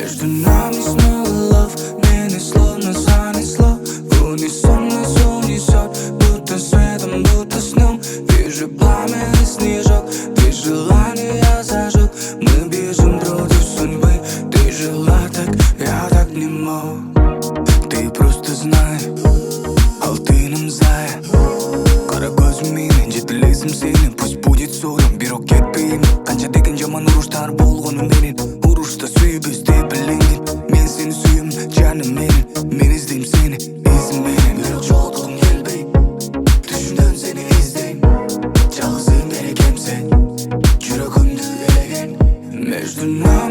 Между нами снова love, мины словно занесло. В унисон нас унесет, будто светом, будто сном. Вижу пламенный снежок, ты желание я зажег. Мы бежим против судьбы, ты жила так, я так не мог. Ты просто знай, алтыным зая. Kara gözümün жетілесім сені, пусть будет сорым, бирок кетпеймін. Қанша деген жаман ұрыштар болғаным менен, ұрышта сүйіп өсте білінген. Мен сені сүйім, жаным менен, мен іздейм сені, ізіңменен. Бирок жолдығың келбей, түшімден сені іздейм. Жалғыз еңбек екем сен, жүрегімді елеген. Между нами